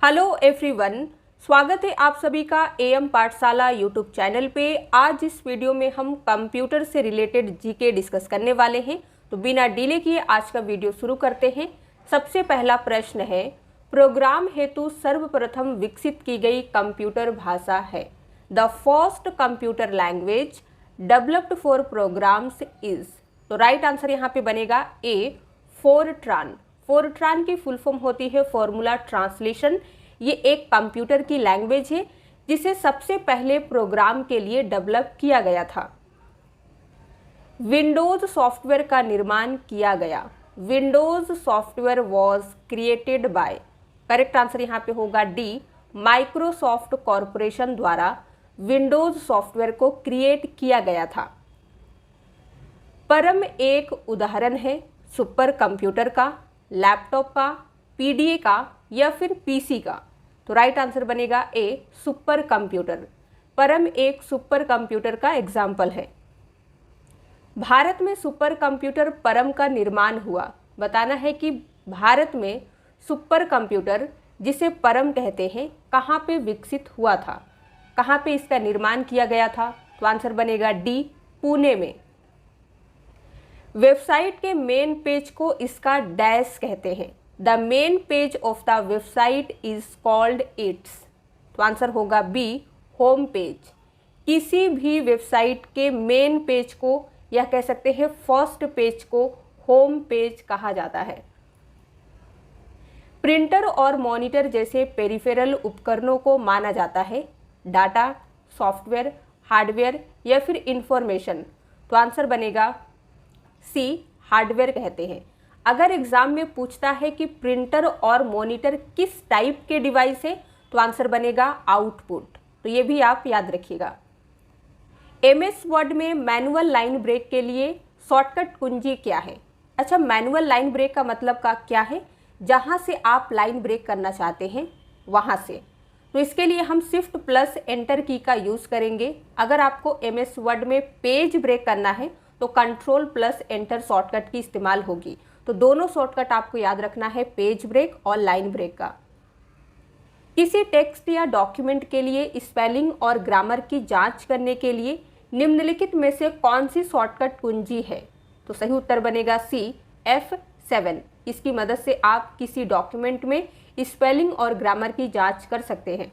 Hello everyone, स्वागत है आप सभी का एएम पाठशाला यूट्यूब चैनल पे। आज इस वीडियो में हम कंप्यूटर से रिलेटेड जीके डिस्कस करने वाले हैं। तो बिना डिले किए आज का वीडियो शुरू करते हैं। सबसे पहला प्रश्न है, प्रोग्राम हेतु सर्वप्रथम विकसित की गई कंप्यूटर भाषा है। The first computer language developed for programs is. तो राइट आंसर यहाँ पे बनेगा ए, फोरट्रान। फोरट्रान की फुल फॉर्म होती है फॉर्मूला ट्रांसलेशन। ये एक कंप्यूटर की लैंग्वेज है जिसे सबसे पहले प्रोग्राम के लिए डेवलप किया गया था। विंडोज सॉफ्टवेयर का निर्माण किया गया। Windows software was created by. Correct answer यहाँ पे होगा डी, माइक्रोसॉफ्ट कॉरपोरेशन द्वारा विंडोज सॉफ्टवेयर को क्रिएट किया गया था। परम एक उदाहरण है सुपर कंप्यूटर का, लैपटॉप का, पीडीए का या फिर पीसी का। तो राइट आंसर बनेगा ए, सुपर कंप्यूटर। परम एक सुपर कंप्यूटर का एग्जाम्पल है। भारत में सुपर कंप्यूटर परम का निर्माण हुआ। बताना है कि भारत में सुपर कंप्यूटर जिसे परम कहते हैं कहाँ पे विकसित हुआ था, कहाँ पे इसका निर्माण किया गया था। तो आंसर बनेगा डी, पुणे में। वेबसाइट के मेन पेज को इसका डैश कहते हैं। The main page of the website is called its. तो आंसर होगा बी, होम पेज। किसी भी वेबसाइट के मेन पेज को या कह सकते हैं फर्स्ट पेज को होम पेज कहा जाता है। प्रिंटर और मॉनिटर जैसे पेरिफेरल उपकरणों को माना जाता है डाटा, सॉफ्टवेयर, हार्डवेयर या फिर इंफॉर्मेशन। तो आंसर बनेगा सी, हार्डवेयर कहते हैं। अगर एग्जाम में पूछता है कि प्रिंटर और मॉनिटर किस टाइप के डिवाइस है तो आंसर बनेगा आउटपुट। तो ये भी आप याद रखिएगा। एमएस वर्ड में मैनुअल लाइन ब्रेक के लिए शॉर्टकट कुंजी क्या है? अच्छा, मैनुअल लाइन ब्रेक का मतलब का क्या है? जहाँ से आप लाइन ब्रेक करना चाहते हैं वहाँ से। तो इसके लिए हम शिफ्ट प्लस एंटर की का यूज़ करेंगे। अगर आपको एमएस वर्ड में पेज ब्रेक करना है तो कंट्रोल प्लस एंटर शॉर्टकट की इस्तेमाल होगी। तो दोनों शॉर्टकट आपको याद रखना है, पेज ब्रेक और लाइन ब्रेक का। किसी टेक्स्ट या डॉक्यूमेंट के लिए स्पेलिंग और ग्रामर की जांच करने के लिए निम्नलिखित में से कौन सी शॉर्टकट कुंजी है? तो सही उत्तर बनेगा सी, F7। इसकी मदद से आप किसी डॉक्यूमेंट में स्पेलिंग और ग्रामर की जांच कर सकते हैं।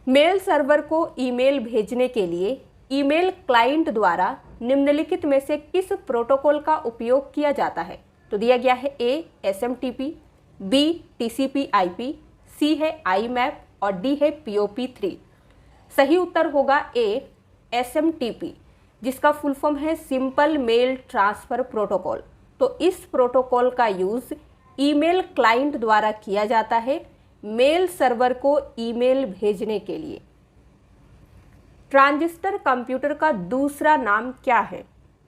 मेल सर्वर को ईमेल भेजने के लिए ईमेल क्लाइंट द्वारा निम्नलिखित में से किस प्रोटोकॉल का उपयोग किया जाता है? तो दिया गया है ए, SMTP, बी, TCP/IP, सी है IMAP और डी है POP3। सही उत्तर होगा ए, SMTP, जिसका फुल फॉर्म है सिंपल मेल ट्रांसफर प्रोटोकॉल। तो इस प्रोटोकॉल का यूज ईमेल क्लाइंट द्वारा किया जाता है मेल सर्वर को ईमेल भेजने के लिए। ट्रांजिस्टर कंप्यूटर का दूसरा नाम क्या है?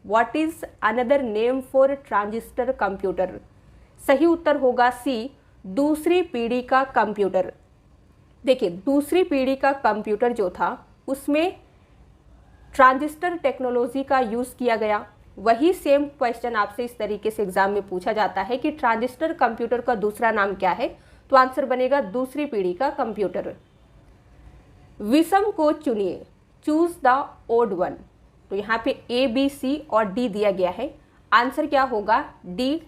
What is another name for transistor computer? सही उत्तर होगा सी, दूसरी पीढ़ी का कंप्यूटर। देखिए, दूसरी पीढ़ी का कंप्यूटर जो था उसमें ट्रांजिस्टर टेक्नोलॉजी का यूज़ किया गया। वही सेम क्वेश्चन आपसे इस तरीके से एग्जाम में पूछा जाता है कि ट्रांजिस्टर कंप्यूटर का दूसरा नाम क्या है? तो आंसर बनेगा दूसरी पीढ़ी का कंप्यूटर। विषम को चुनिए, चूज द ओड वन। तो यहाँ पे ए, बी, सी और डी दिया गया है। आंसर क्या होगा? D,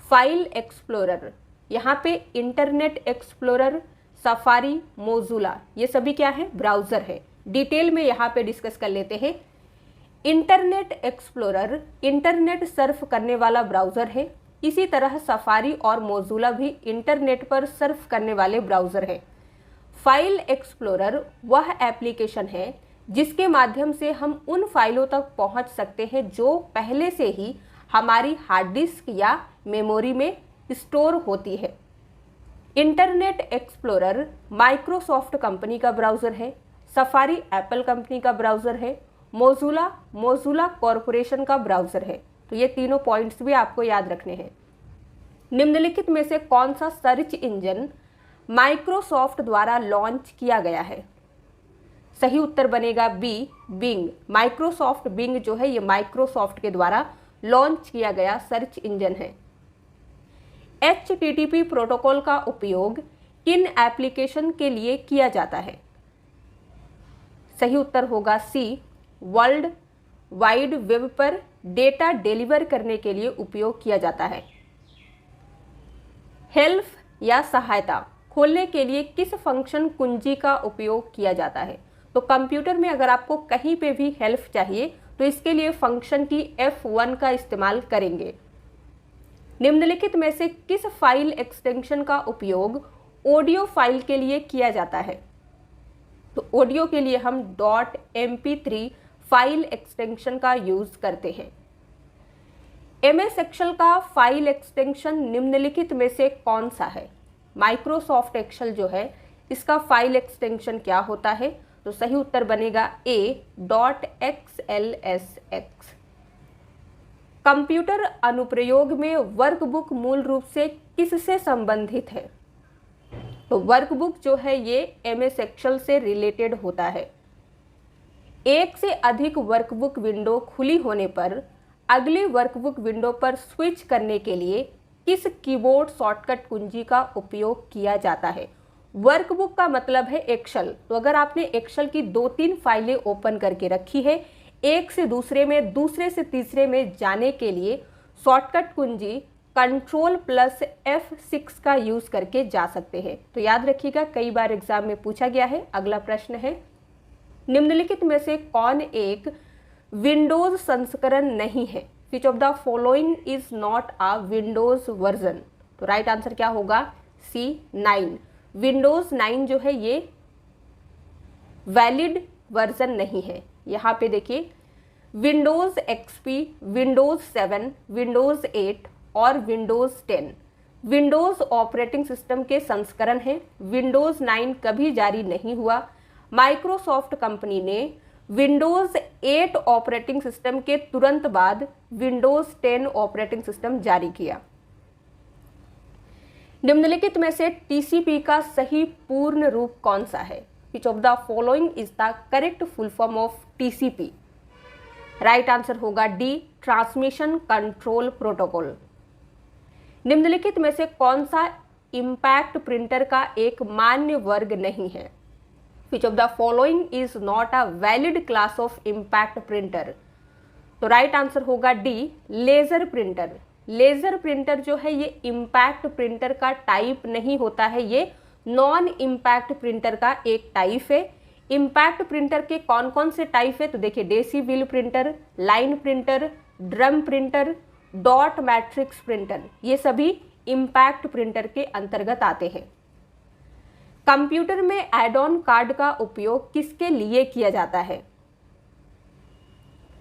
file explorer. यहाँ पे इंटरनेट एक्सप्लोरर, सफारी, मोजुला, ये सभी क्या है? ब्राउजर है। डिटेल में यहाँ पे डिस्कस कर लेते हैं। इंटरनेट एक्सप्लोरर इंटरनेट सर्फ करने वाला ब्राउजर है। इसी तरह सफारी और मोजुला भी इंटरनेट पर सर्फ करने वाले ब्राउजर है। फाइल एक्सप्लोरर वह एप्लीकेशन है जिसके माध्यम से हम उन फाइलों तक पहुंच सकते हैं जो पहले से ही हमारी हार्ड डिस्क या मेमोरी में स्टोर होती है। इंटरनेट एक्सप्लोरर माइक्रोसॉफ्ट कंपनी का ब्राउज़र है। सफारी एप्पल कंपनी का ब्राउज़र है। मोजुला कॉरपोरेशन का ब्राउज़र है। तो ये तीनों पॉइंट्स भी आपको याद रखने हैं। निम्नलिखित में से कौन सा सर्च इंजन माइक्रोसॉफ्ट द्वारा लॉन्च किया गया है? सही उत्तर बनेगा बी, बिंग। माइक्रोसॉफ्ट बिंग जो है ये माइक्रोसॉफ्ट के द्वारा लॉन्च किया गया सर्च इंजन है। HTTP प्रोटोकॉल का उपयोग किन एप्लीकेशन के लिए किया जाता है? सही उत्तर होगा सी, वर्ल्ड वाइड वेब पर डेटा डिलीवर करने के लिए उपयोग किया जाता है। हेल्प या सहायता खोलने के लिए किस फंक्शन कुंजी का उपयोग किया जाता है? तो कंप्यूटर में अगर आपको कहीं पे भी हेल्प चाहिए तो इसके लिए फंक्शन की F1 का इस्तेमाल करेंगे। निम्नलिखित में से किस फाइल एक्सटेंशन का उपयोग ऑडियो फाइल के लिए किया जाता है? तो ऑडियो के लिए हम .mp3 फाइल एक्सटेंशन का यूज करते हैं। MS एक्सेल का फाइल एक्सटेंशन निम्नलिखित में से कौन सा है? माइक्रोसॉफ्ट एक्सेल जो है इसका फाइल एक्सटेंशन क्या होता है? तो सही उत्तर बनेगा A .xlsx। कंप्यूटर अनुप्रयोग में वर्कबुक मूल रूप से किससे संबंधित है? तो वर्कबुक जो है ये MS एक्सेल से रिलेटेड होता है। एक से अधिक वर्कबुक विंडो खुली होने पर अगली वर्कबुक विंडो पर स्विच करने के लिए किस कीबोर्ड शॉर्टकट कुंजी का उपयोग किया जाता है? वर्कबुक का मतलब है एक्सेल। तो अगर आपने एक्सेल की 2-3 फाइलें ओपन करके रखी है, एक से दूसरे में, दूसरे से तीसरे में जाने के लिए शॉर्टकट कुंजी Ctrl+F6 का यूज करके जा सकते हैं। तो याद रखिएगा, कई बार एग्जाम में पूछा गया है। अगला प्रश्न है, निम्नलिखित में से कौन एक विंडोज संस्करण नहीं है? Which of the following is not a Windows version? तो राइट आंसर क्या होगा? सी, 9। विंडोज 9 जो है ये वैलिड वर्जन नहीं है। यहाँ पे देखिए, विंडोज XP, विंडोज 7, विंडोज 8 और विंडोज 10 विंडोज ऑपरेटिंग सिस्टम के संस्करण हैं। विंडोज 9 कभी जारी नहीं हुआ। माइक्रोसॉफ्ट कंपनी ने विंडोज 8 ऑपरेटिंग सिस्टम के तुरंत बाद विंडोज 10 ऑपरेटिंग सिस्टम जारी किया। निम्नलिखित में से TCP का सही पूर्ण रूप कौन सा है? Which of the following is the correct full form of TCP? Right answer होगा डी, ट्रांसमिशन कंट्रोल प्रोटोकॉल। निम्नलिखित में से कौन सा इम्पैक्ट प्रिंटर का एक मान्य वर्ग नहीं है? Which of the following is not a valid class of impact printer? तो राइट आंसर होगा D, laser printer. Laser printer जो है ये इम्पैक्ट प्रिंटर का टाइप नहीं होता है, ये नॉन इम्पैक्ट प्रिंटर का एक टाइप है। इम्पैक्ट प्रिंटर के कौन कौन से टाइप है? तो देखिए, daisy wheel printer, line printer, drum printer, dot matrix printer, ये सभी इम्पैक्ट प्रिंटर के अंतर्गत आते हैं। कंप्यूटर में एड ऑन कार्ड का उपयोग किसके लिए किया जाता है?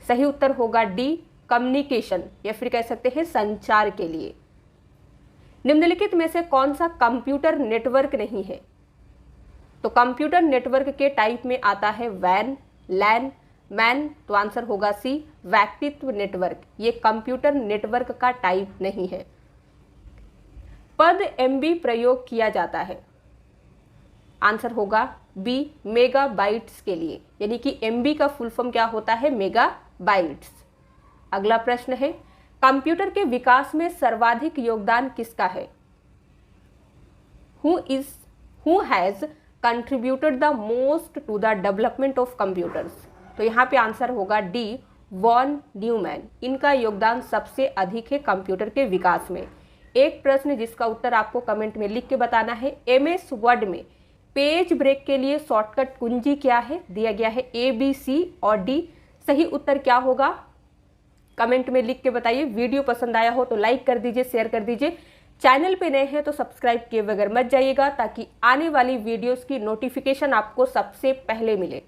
सही उत्तर होगा डी, कम्युनिकेशन या फिर कह सकते हैं संचार के लिए। निम्नलिखित में से कौन सा कंप्यूटर नेटवर्क नहीं है? तो कंप्यूटर नेटवर्क के टाइप में आता है वैन, लैन, मैन। तो आंसर होगा सी, व्यक्तित्व नेटवर्क। ये कंप्यूटर नेटवर्क का टाइप नहीं है। पद MB प्रयोग किया जाता है? आंसर होगा बी, मेगाबाइट्स के लिए, यानी कि MB का फुल फॉर्म क्या होता है? मेगाबाइट्स। अगला प्रश्न है, कंप्यूटर के विकास में सर्वाधिक योगदान किसका है? Who has contributed the most to the development of computers? तो यहाँ पे आंसर होगा डी, वॉन न्यूमैन। इनका योगदान सबसे अधिक है कंप्यूटर के विकास में। एक प्रश्न जिसका उत्तर आपको कमेंट में लिख के बताना है, MS वर्ड में पेज ब्रेक के लिए शॉर्टकट कुंजी क्या है? दिया गया है ABC और D। सही उत्तर क्या होगा? कमेंट में लिख के बताइए। वीडियो पसंद आया हो तो लाइक कर दीजिए, शेयर कर दीजिए। चैनल पे नए हैं तो सब्सक्राइब किए बगैर मत जाइएगा, ताकि आने वाली वीडियोस की नोटिफिकेशन आपको सबसे पहले मिले।